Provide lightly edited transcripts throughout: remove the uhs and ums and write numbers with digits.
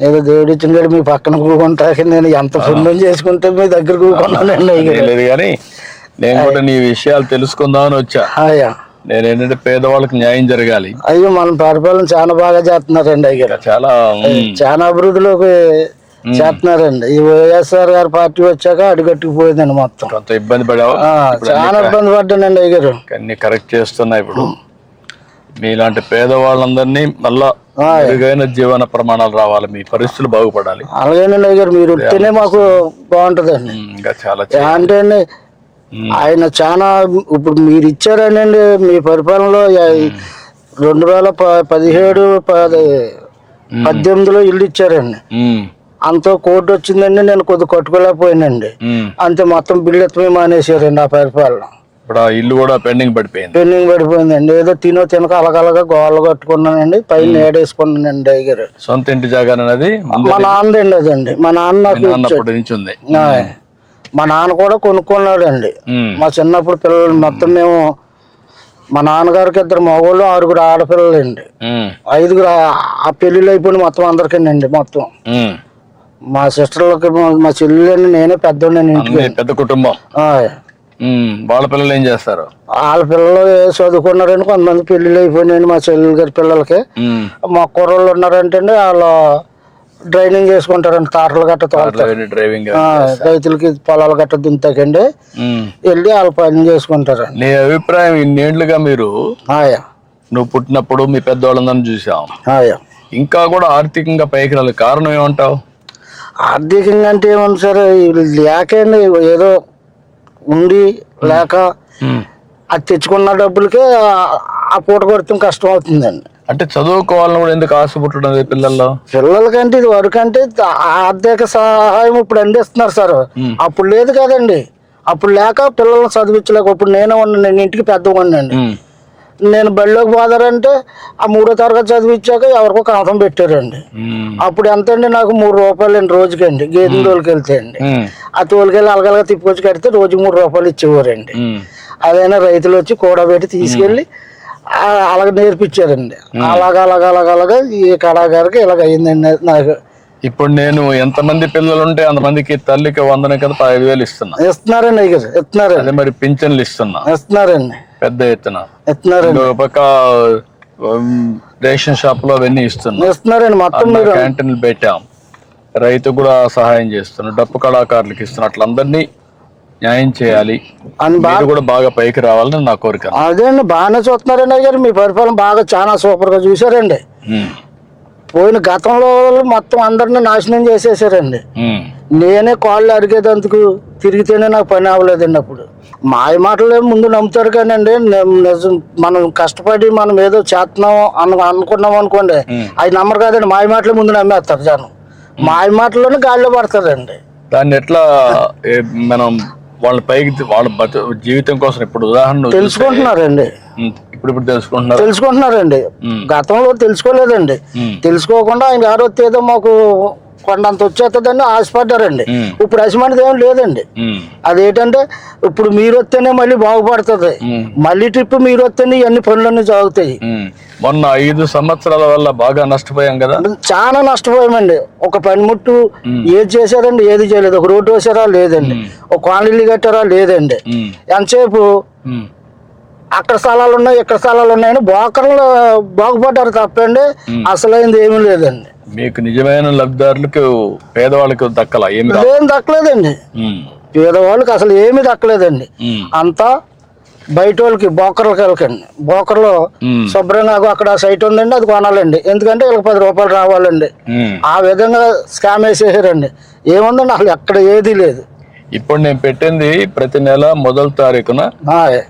నేను దేవుడి ఇచ్చిన మీ పక్కన కూకుంటాక నేను ఎంత పుణ్యం చేసుకుంటే మీ దగ్గర కూకున్నానండి. లేదు కానీ నేను కూడా నీ విషయాలు తెలుసుకుందామని వచ్చా. నేను ఏంటంటే పేదవాళ్ళకి న్యాయం జరగాలి. అయ్యో మన పరిపాలన చాలా బాగా చేస్తున్నారండి. అయ్యారు చాలా అభివృద్ధిలోకి చేస్తున్నారండి. ఈ వైఎస్ఆర్ గారి పార్టీ వచ్చాక అడుగట్టుకుపోయిందండి మొత్తం. కొంత ఇబ్బంది పడావా? చాలా ఇబ్బంది పడ్డానండి. అయ్యారు అన్ని కరెక్ట్ చేస్తున్నా. ఇప్పుడు మీలాంటి పేదవాళ్ళందరినీ మళ్ళా మెరుగైన జీవన ప్రమాణాలు రావాలి, మీ పరిస్థితులు బాగుపడాలి. అలాగేనండి అయ్యారు, మీరు ఉంటేనే మాకు బాగుంటదండి. ఇంకా చాలా అంటే అండి ఆయన చాలా ఇప్పుడు మీరు ఇచ్చారనండి మీ పరిపాలనలో 2017, 18లో ఇల్లు ఇచ్చారండి. అంత కోర్టు వచ్చిందండి, నేను కొద్ది కట్టుకోలేకపోయానండి. అంతే మొత్తం బిల్లు ఎత్తమే మానేశారండి ఆ పరిపాలన. ఇప్పుడు ఆ ఇల్లు కూడా పెండింగ్ పడిపోయిందండి. ఏదో తినక అలగలగా గోళ్ళు కట్టుకున్నానండి, పైన ఏడేసుకున్నానండి. అయ్యారు సొంత ఇంటి జాగానది మా నాన్నదండి. అదండి మా నాన్న మా నాన్న కూడా కొనుక్కున్నాడండి. మా చిన్నప్పుడు పిల్లలు మొత్తం మేము మా నాన్నగారికి 2 మగవాళ్ళు 6 ఆడపిల్లలండి. 5 ఆ పెళ్లిళ్ళు అయిపోయింది మొత్తం అందరికీనండి. మొత్తం మా సిస్టర్లకి మా చెల్లెలని నేనే పెద్దోడిని. పెద్ద కుటుంబం. వాళ్ళ పిల్లలు ఏం చేస్తారు? వాళ్ళ పిల్లలు చదువుకున్నారండి, కొంతమంది పెళ్లిళ్ళు అయిపోయినాయండి. మా చెల్లెలు గారి పిల్లలకి మా కుర్రోళ్ళు ఉన్నారంటే వాళ్ళు డ్రైవింగ్ చేసుకుంటారండి. తాటలు గట్ట డ్రైవింగ్, రైతులకి పొలాలు గట్ట దుంతాకండి వెళ్ళి వాళ్ళు పని చేసుకుంటారండి. నీ అభిప్రాయం, ఇన్నేళ్లుగా మీరు నువ్వు పుట్టినప్పుడు మీ పెద్దవాళ్ళందరినీ చూసాం, ఇంకా కూడా ఆర్థికంగా పైకి రాలేదు, కారణం ఏమంటావు? ఆర్థికంగా అంటే ఏమన్నా సరే లేకండి, ఏదో ఉండి లేక అది తెచ్చుకున్న డబ్బులకే ఆ పూట కొడతాం కష్టం అవుతుందండి. అంటే చదువుకోవాలని కూడా ఎందుకు ఆశ పుట్టడం పిల్లలకంటే ఇది వరకు అంటే ఆర్థిక సహాయం ఇప్పుడు అందిస్తున్నారు సార్. అప్పుడు లేదు కదండి. అప్పుడు లేక పిల్లల్ని చదివించలేక ఇప్పుడు నేనే ఉన్నాను, ఇంటికి పెద్దగా ఉన్నాండి. నేను బడిలోకి పోదారంటే ఆ 3వ తరగతి చదివించాక ఎవరికో కాంతం పెట్టారండి. అప్పుడు ఎంత అండి నాకు 3 రూపాయలండి రోజుకండి. గేదెల తోలికి వెళ్తే అండి ఆ తోలికెళ్ళి అలగలగా తిప్పుకొచ్చి కడితే రోజుకి 3 రూపాయలు ఇచ్చేవారండి. అదైనా రైతులు వచ్చి కూడబెట్టి తీసుకెళ్ళి అలాగ నేర్పించారండి. అలాగా ఈ కళాగారికి ఇలాగ అయిందండి నాకు. ఇప్పుడు నేను ఎంతమంది పిల్లలు ఉంటే అంతమందికి తల్లికి 100 కదా 5,000 ఇస్తున్నారండి. ఇస్తున్నారు. అదే మరి పింఛన్లు ఇస్తున్నారండి, పెద్ద ఎత్తున ఇస్తున్నారండి. పక్క రేషన్ షాప్ లో అవన్నీ ఇస్తున్నారండి. మొత్తం క్యాంటీన్లు పెట్టాం, రైతు కూడా సహాయం చేస్తున్నాం, డప్పు కళాకారులకు ఇస్తున్నాం. అట్లందరినీ న్యాయం చేయాలి, కూడా బాగా పైకి రావాలని నా కోరిక. అదే అండి, బాగానే చూస్తున్నారండి అయ్యారు. మీ పరిపాలన బాగా చాలా సూపర్ గా చూసారండి. పోయిన గతంలో మొత్తం అందరిని నాశనం చేసేసారండి. నేనే కాళ్ళు అరిగేదందుకు తిరిగితేనే నాకు పని అవ్వలేదండి. అప్పుడు మాయ మాటలే ముందు నమ్ముతారు కానండి, మనం కష్టపడి మనం ఏదో చేస్తున్నాం అనుకున్నాం అనుకోండి, అవి నమ్మరు కాదండి. మాయ మాటలే ముందు నమ్మేస్తారు జనం. మాయ మాటల్లోనే గాలిలో పడతారండి. దాన్ని ఎట్లా మనం వాళ్ళ పైకి వాళ్ళ జీవితం కోసం ఇప్పుడు ఉదాహరణ తెలుసుకుంటున్నారండి. ఇప్పుడు తెలుసుకుంటున్నారండి. గతంలో తెలుసుకోలేదండి. తెలుసుకోకుండా ఆయన గారు ఏదో మాకు కొండంత వచ్చేస్తుందని ఆశపడ్డారండి. ఇప్పుడు అసమానది ఏం లేదండి. అదేంటంటే ఇప్పుడు మీరు వస్తేనే మళ్ళీ బాగుపడుతుంది, మళ్ళీ ట్రిప్ మీరు వస్తేనే ఇవన్నీ పనులన్నీ సాగుతాయి. మొన్న 5 సంవత్సరాల వల్ల బాగా నష్టపోయాం కదా. చాలా నష్టపోయామండి. ఒక పనిముట్టు ఏది చేశారండి, ఏది చేయలేదు. ఒక రోడ్డు వేసారా లేదండి, ఒక కాలనీలు కట్టారా లేదండి. ఎంతసేపు అక్కడ స్థలాలు ఉన్నాయి ఇక్కడ స్థలాలు ఉన్నాయని బోకర్లు బాగుపడ్డారు తప్పండి, అసలైంది ఏమీ లేదండి. మీకు నిజమైన లబ్ధిదారులకు పేదవాళ్ళకి దక్కలా? ఏం దక్కలేదండి. పేదవాళ్ళకి అసలు ఏమీ దక్కలేదండి. అంతా బయట వాళ్ళకి బోకర్లకి వెళ్ళకండి. బోకర్లో శుభ్రంగా అక్కడ సైట్ ఉందండి, అది కొనాలండి. ఎందుకంటే వీళ్ళకి 10 రూపాయలు రావాలండి. ఆ విధంగా స్కామ్ వేసేసారండి. ఏముందండి అసలు ఎక్కడ ఏది లేదు. ఇప్పుడు నేను పెట్టింది ప్రతి నెల 1వ తారీఖున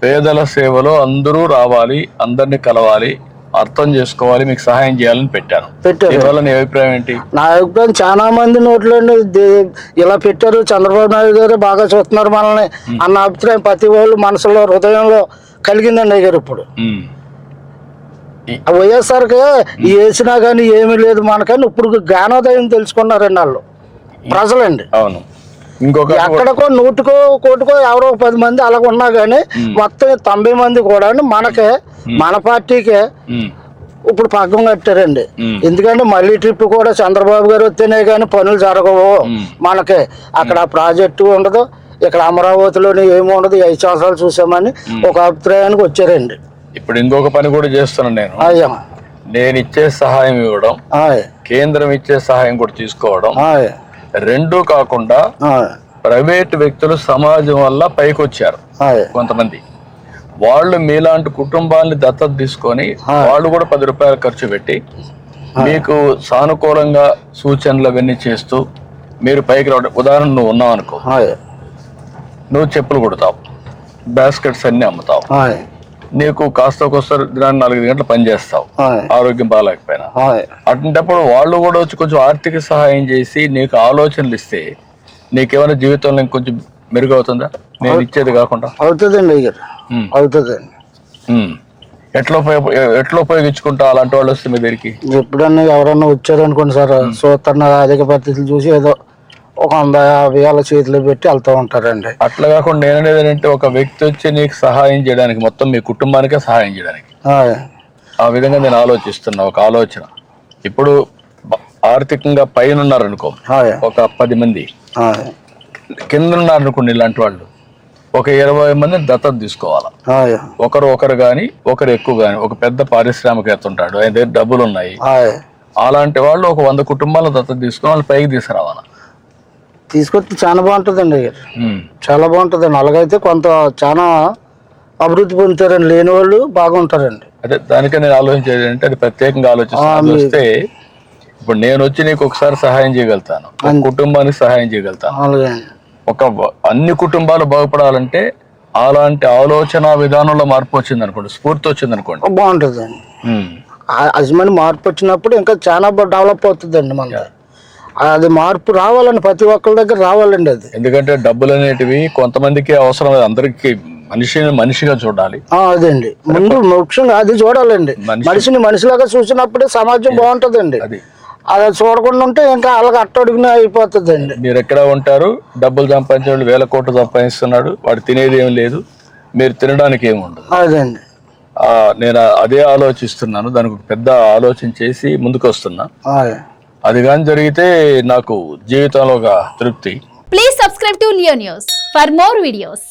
పేదల సేవలో అందరూ రావాలి, అందరినీ కలవాలి, అర్థం చేసుకోవాలి, మీకు సహాయం చేయాలని పెట్టాను. నీ అభిప్రాయం ఏంటి? నా అభిప్రాయం చాలా మంది నోట్లో ఇలా పెట్టారు, చంద్రబాబు నాయుడు గారు బాగా చూస్తున్నారు మనల్ని అన్న అభిప్రాయం ప్రతి వాళ్ళు మనసులో హృదయంలో కలిగిందండి అయ్యారు. ఇప్పుడు వైఎస్ఆర్కి వేసినా కానీ ఏమీ లేదు మనకని ఇప్పుడు జ్ఞానోదయం తెలుసుకున్నారండి వాళ్ళు ప్రజలండి. అవును, ఎక్కడికో 100కో 1 ఎవరో 10 మంది అలాగ ఉన్నా గానీ మొత్తం 90 మంది కూడా మనకే మన పార్టీకే ఇప్పుడు పక్కన కట్టారండి. ఎందుకంటే మళ్ళీ ట్రిప్ కూడా చంద్రబాబు గారు వస్తేనే కానీ పనులు జరగవు మనకి. అక్కడ ప్రాజెక్టు ఉండదు, ఇక్కడ అమరావతిలోని ఏమి ఉండదు. 5 సంవత్సరాలు చూసామని ఒక అభిప్రాయానికి వచ్చారండి. ఇప్పుడు ఇంకొక పని కూడా చేస్తున్నాను నేను. అయ్యా, నేను ఇచ్చే సహాయం ఇవ్వడం, కేంద్రం ఇచ్చే సహాయం కూడా తీసుకోవడం, రెండూ కాకుండా ప్రైవేట్ వ్యక్తులు సమాజం వల్ల పైకి వచ్చారు కొంతమంది. వాళ్ళు మీలాంటి కుటుంబాన్ని దత్తత తీసుకొని వాళ్ళు కూడా 10 రూపాయలు ఖర్చు పెట్టి మీకు సానుకూలంగా సూచనలు అవన్నీ చేస్తూ మీరు పైకి రావడం. ఉదాహరణ నువ్వు ఉన్నావు అనుకో, నువ్వు చెప్పులు కుడతావు, బాస్కెట్స్ అన్ని అమ్ముతావు, నీకు కాస్త కోస్త దినాన్ని 4 గంటలు పని చేస్తావు, ఆరోగ్యం బాగాలేకపోయినా. అటువంటిప్పుడు వాళ్ళు కూడా వచ్చి కొంచెం ఆర్థిక సహాయం చేసి నీకు ఆలోచనలు ఇస్తే నీకేమైనా జీవితంలో ఇంకొంచెం మెరుగవుతుందా? నేను ఇచ్చేది కాకుండా అవుతుందండి. అవుతుందండి. ఎట్లా ఉపయోగించుకుంటా అలాంటి వాళ్ళు వస్తే మీ దగ్గరికి? ఎప్పుడన్నా ఎవరన్నా వచ్చారనుకోండి సార్, చూస్తున్న అధిక పరిస్థితులు చూసి ఏదో ఒక 150 వేల చేతిలో పెట్టి వెళ్తూ ఉంటారండి. అట్లా కాకుండా నేననేది ఏంటంటే, ఒక వ్యక్తి వచ్చి నీకు సహాయం చేయడానికి, మొత్తం మీ కుటుంబానికే సహాయం చేయడానికి ఆ విధంగా నేను ఆలోచిస్తున్నా. ఒక ఆలోచన, ఇప్పుడు ఆర్థికంగా పైన ఉన్నారనుకో ఒక 10 మంది, కింద ఉన్నారనుకోండి ఇలాంటి వాళ్ళు ఒక 20 మందిని దత్తత తీసుకోవాలి. ఒకరు కానీ ఒకరు ఎక్కువ కానీ. ఒక పెద్ద పారిశ్రామికవేత్త ఉంటాడు, ఆయన దగ్గర డబ్బులు ఉన్నాయి, అలాంటి వాళ్ళు ఒక 100 కుటుంబాలను దత్తత తీసుకుని వాళ్ళు పైకి తీసుకురావాలి. తీసుకొస్తే చాలా బాగుంటుందండి. చాలా బాగుంటుందండి. అలాగైతే కొంత చాలా అభివృద్ధి పొందుతారండి. లేని వాళ్ళు బాగుంటారండి. అదే దానికే నేను ఆలోచించేది అంటే, అది ప్రత్యేకంగా ఆలోచిస్తాను. వస్తే ఇప్పుడు నేను వచ్చి నీకు ఒకసారి సహాయం చేయగలుగుతాను, కుటుంబానికి సహాయం చేయగలుగుతాను. ఒక అన్ని కుటుంబాలు బాగుపడాలంటే అలాంటి ఆలోచన విధానంలో మార్పు వచ్చింది అనుకోండి, స్ఫూర్తి వచ్చింది అనుకోండి, బాగుంటుందండి. అజమాని మార్పు వచ్చినప్పుడు ఇంకా చాలా డెవలప్ అవుతుందండి. మన అది మార్పు రావాలండి, ప్రతి ఒక్కరి దగ్గర రావాలండి అది. ఎందుకంటే డబ్బులు అనేటివి కొంతమందికి అవసరం, అందరికి మనిషిగా చూడాలి. అదండి ముందు ముఖ్యంగా అది చూడాలండి. మనిషిని మనిషిలాగా చూసినప్పుడే సమాజం బాగుంటుందండి. అది చూడకుండా ఉంటే ఇంకా అలాగ అట్టడుగునే అయిపోతుందండి. మీరు ఎక్కడ ఉంటారు, డబ్బులు సంపాదించే వాళ్ళు 1000 కోట్లు సంపాదిస్తున్నాడు, వాడు తినేది ఏం లేదు, మీరు తినడానికి ఏమి ఉండదు. అదండి నేను అదే ఆలోచిస్తున్నాను. దానికి పెద్ద ఆలోచన చేసి ముందుకు వస్తున్నా. అది కానీ జరిగితే నాకు జీవితంలో ఒక తృప్తి. Please subscribe to Leo news for more videos.